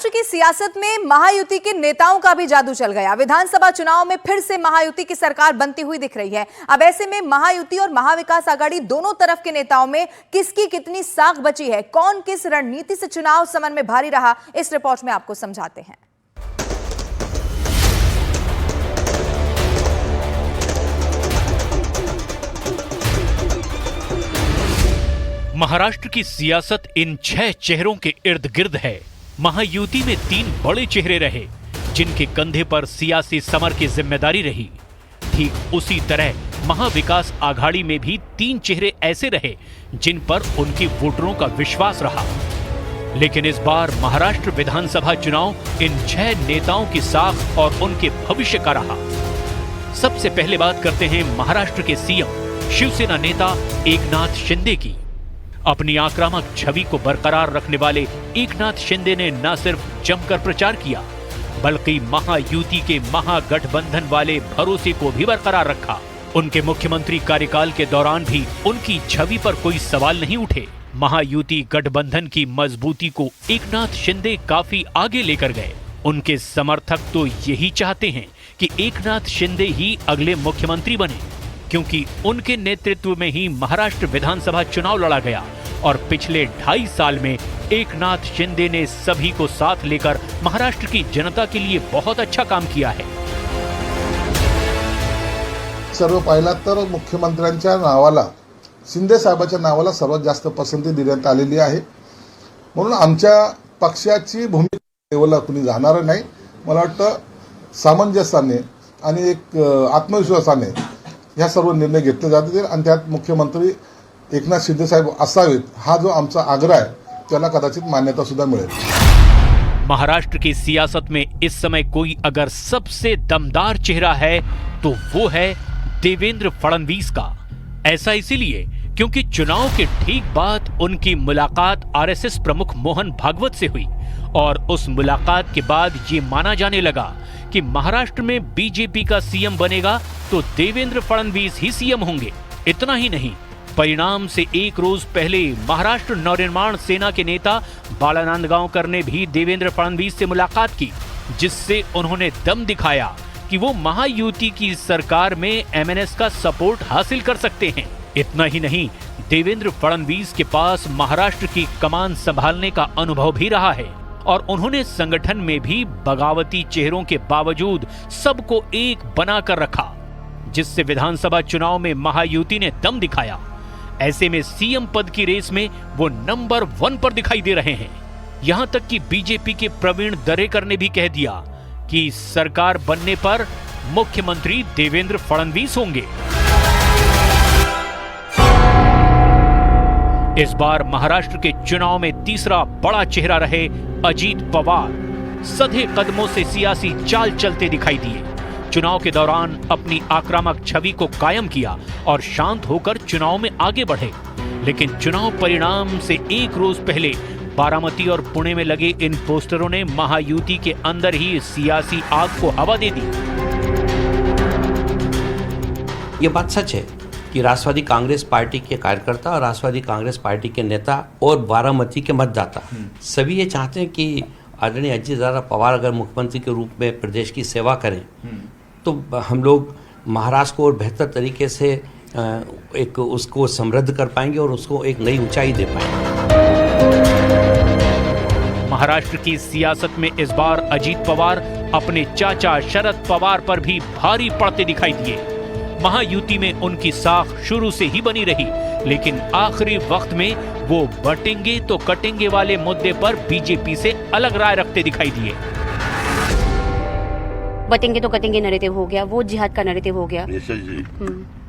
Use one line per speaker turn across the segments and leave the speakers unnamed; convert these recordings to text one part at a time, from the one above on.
महाराष्ट्र की सियासत में महायुति के नेताओं का भी जादू चल गया। विधानसभा चुनाव में फिर से महायुति की सरकार बनती हुई दिख रही है। अब ऐसे में महायुति और महाविकास आघाड़ी दोनों तरफ के नेताओं में किसकी कितनी साख बची है, कौन किस रणनीति से चुनाव समर में भारी रहा, इस रिपोर्ट में आपको समझाते हैं।
महाराष्ट्र की सियासत इन 6 चेहरों के इर्द गिर्द है। महायुति में 3 बड़े चेहरे रहे जिनके कंधे पर सियासी समर की जिम्मेदारी रही। ठीक उसी तरह महाविकास आघाड़ी में भी 3 चेहरे ऐसे रहे जिन पर उनके वोटरों का विश्वास रहा। लेकिन इस बार महाराष्ट्र विधानसभा चुनाव इन 6 नेताओं की साख और उनके भविष्य का रहा। सबसे पहले बात करते हैं महाराष्ट्र के सीएम शिवसेना नेता एकनाथ शिंदे की। अपनी आक्रामक छवि को बरकरार रखने वाले एकनाथ शिंदे ने न सिर्फ जमकर प्रचार किया बल्कि महायुति के महागठबंधन वाले भरोसे को भी बरकरार रखा। उनके मुख्यमंत्री कार्यकाल के दौरान भी उनकी छवि पर कोई सवाल नहीं उठे। महायुति गठबंधन की मजबूती को एकनाथ शिंदे काफी आगे लेकर गए। उनके समर्थक तो यही चाहते हैं कि एकनाथ शिंदे ही अगले मुख्यमंत्री बने, क्योंकि उनके नेतृत्व में ही महाराष्ट्र विधानसभा चुनाव लड़ा गया और पिछले 2.5 साल में एकनाथ शिंदे ने सभी को साथ लेकर महाराष्ट्र की जनता के लिए बहुत अच्छा काम किया है।
सर्व पाहिला तर मुख्यमंत्र्यांच्या नावाला, शिंदे साहेबांच्या नावाला सर्वात जास्त पसंती देण्यात आलेली आहे। म्हणून आमच्या पक्षाची भूमिका लेवलला कुणी जाणार नाही। मला वाटतं सामंजस्याने आणि एक आत्मविश्वासाने ह्या सर्व निर्णय घेतले जातील आणि त्यात मुख्यमंत्री एकनाथ शिंदे साहेब असावेत, हा जो आमचा आग्रह आहे त्याला कदाचित मान्यता सुद्धा मिळेल।
महाराष्ट्र की सियासत में इस समय कोई अगर सबसे दमदार चेहरा है तो वो है देवेंद्र फडणवीस का। ऐसा इसीलिए क्योंकि चुनाव के ठीक बाद उनकी मुलाकात आरएसएस प्रमुख मोहन भागवत से हुई और उस मुलाकात के बाद ये माना जाने लगा कि महाराष्ट्र में बीजेपी का सीएम बनेगा तो देवेंद्र फडणवीस ही सीएम होंगे। इतना ही नहीं, परिणाम से एक रोज पहले महाराष्ट्र नवनिर्माण सेना के नेता बाला नांदगांवकर ने भी देवेंद्र फडणवीस से मुलाकात की, जिससे उन्होंने दम दिखाया कि वो महायुति की सरकार में एमएनएस का सपोर्ट हासिल कर सकते हैं। इतना ही नहीं, देवेंद्र फडणवीस के पास महाराष्ट्र की कमान संभालने का अनुभव भी रहा है और उन्होंने संगठन में भी बगावती चेहरों के बावजूद सबको एक बनाकर रखा, जिससे विधानसभा चुनाव में महायुति ने दम दिखाया। ऐसे में सीएम पद की रेस में वो नंबर 1 पर दिखाई दे रहे हैं। यहां तक कि बीजेपी के प्रवीण दरेकर ने भी कह दिया कि सरकार बनने पर मुख्यमंत्री देवेंद्र फडणवीस होंगे। इस बार महाराष्ट्र के चुनाव में तीसरा बड़ा चेहरा रहे अजीत पवार। सधे कदमों से सियासी चाल चलते दिखाई दिए। चुनाव के दौरान अपनी आक्रामक छवि को कायम किया और शांत होकर चुनाव में आगे बढ़े। लेकिन चुनाव परिणाम से एक रोज पहले बारामती और पुणे में लगे इन पोस्टरों ने महायुति के अंदर ही सियासी आग को हवा दे दी।
ये बात सच है कि राष्ट्रवादी कांग्रेस पार्टी के कार्यकर्ता और राष्ट्रवादी कांग्रेस पार्टी के नेता और बारामती के मतदाता सभी ये चाहते हैं कि आदरणीय अजीत दादा पवार अगर मुख्यमंत्री के रूप में प्रदेश की सेवा करें तो हम लोग महाराष्ट्र को और बेहतर तरीके से एक उसको समृद्ध कर पाएंगे और उसको एक नई ऊंचाई दे पाएंगे।
महाराष्ट्र की सियासत में इस बार अजीत पवार अपने चाचा शरद पवार पर भी भारी पड़ते दिखाई दिए। महायुति में उनकी साख शुरू से ही बनी रही, लेकिन आखिरी वक्त में वो बटेंगे तो कटेंगे वाले मुद्दे पर बीजेपी से अलग राय रखते दिखाई दिए।
बटेंगे तो कटेंगे नैरेटिव हो गया, वो जिहाद का नैरेटिव हो गया।
निशा जी,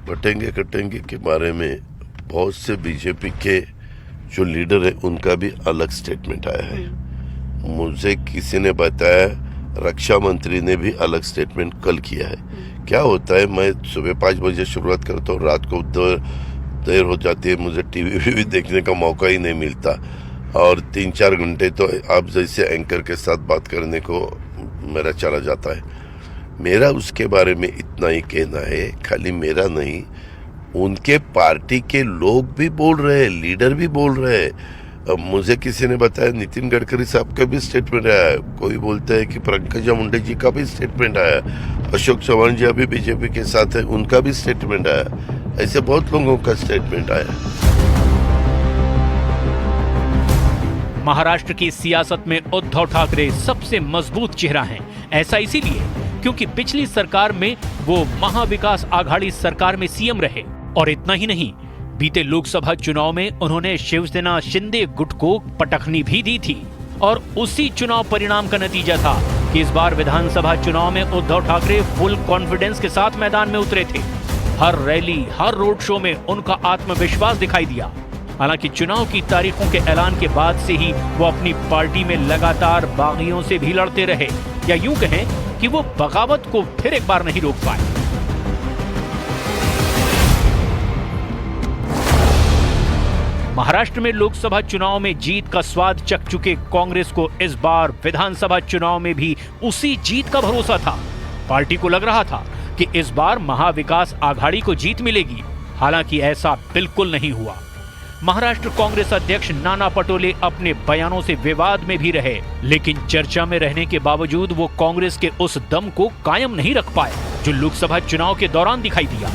बटेंगे कटेंगे के बारे में बहुत से बीजेपी के जो लीडर है उनका भी अलग स्टेटमेंट आया है। मुझे किसी ने बताया, रक्षा मंत्री ने भी अलग स्टेटमेंट कल किया है। क्या होता है, मैं सुबह 5 बजे शुरुआत करता हूँ, रात को देर हो जाती है, मुझे टीवी भी देखने का मौका ही नहीं मिलता और 3-4 घंटे तो आप जैसे एंकर के साथ बात करने को मेरा चला जाता है। मेरा उसके बारे में इतना ही कहना है, खाली मेरा नहीं, उनके पार्टी के लोग भी बोल रहे हैं, लीडर भी बोल रहे हैं, अब मुझे किसी ने बताया नितिन गडकरी साहब का भी स्टेटमेंट आया है, कोई बोलते हैं कि पंकजा मुंडे जी का भी स्टेटमेंट आया है, अशोक चौहान जी अभी बीजेपी के साथ है, उनका भी स्टेटमेंट आया, ऐसे बहुत लोगों का स्टेटमेंट आया।
महाराष्ट्र की सियासत में उद्धव ठाकरे सबसे मजबूत चेहरा हैं। ऐसा इसीलिए क्योंकि पिछली सरकार में वो महाविकास आघाड़ी सरकार में सीएम रहे। और इतना ही नहीं, बीते लोकसभा चुनाव में उन्होंने शिवसेना शिंदे गुट को पटखनी भी दी थी। और उसी चुनाव परिणाम का नतीजा था कि इस बार विधानसभा चुनाव में उद्धव ठाकरे फुल कॉन्फिडेंस के साथ मैदान में उतरे थे। हर रैली, हर रोड शो में उनका आत्मविश्वास दिखाई दिया। हालांकि चुनाव की तारीखों के ऐलान के बाद से ही वो अपनी पार्टी में लगातार बागियों से भी लड़ते रहे, या यूं कहें कि वो बगावत को फिर एक बार नहीं रोक पाए। महाराष्ट्र में लोकसभा चुनाव में जीत का स्वाद चख चुके कांग्रेस को इस बार विधानसभा चुनाव में भी उसी जीत का भरोसा था। पार्टी को लग रहा था कि इस बार महाविकास आघाड़ी को जीत मिलेगी। हालांकि ऐसा बिल्कुल नहीं हुआ। महाराष्ट्र कांग्रेस अध्यक्ष नाना पटोले अपने बयानों से विवाद में भी रहे, लेकिन चर्चा में रहने के बावजूद वो कांग्रेस के उस दम को कायम नहीं रख पाए जो लोकसभा चुनाव के दौरान दिखाई दिया।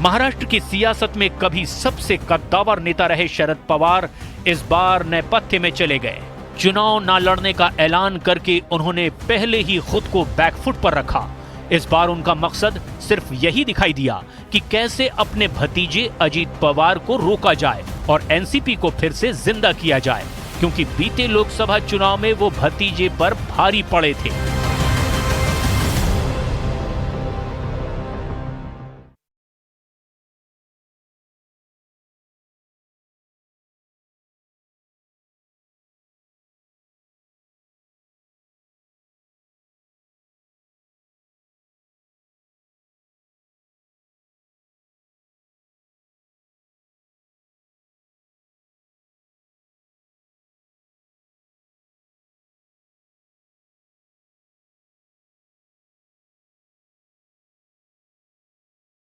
महाराष्ट्र की सियासत में कभी सबसे कद्दावर नेता रहे शरद पवार इस बार नेपथ्य में चले गए। चुनाव न लड़ने का ऐलान करके उन्होंने पहले ही खुद को बैकफुट पर रखा। इस बार उनका मकसद सिर्फ यही दिखाई दिया कि कैसे अपने भतीजे अजीत पवार को रोका जाए और एनसीपी को फिर से जिंदा किया जाए, क्योंकि बीते लोकसभा चुनाव में वो भतीजे पर भारी पड़े थे।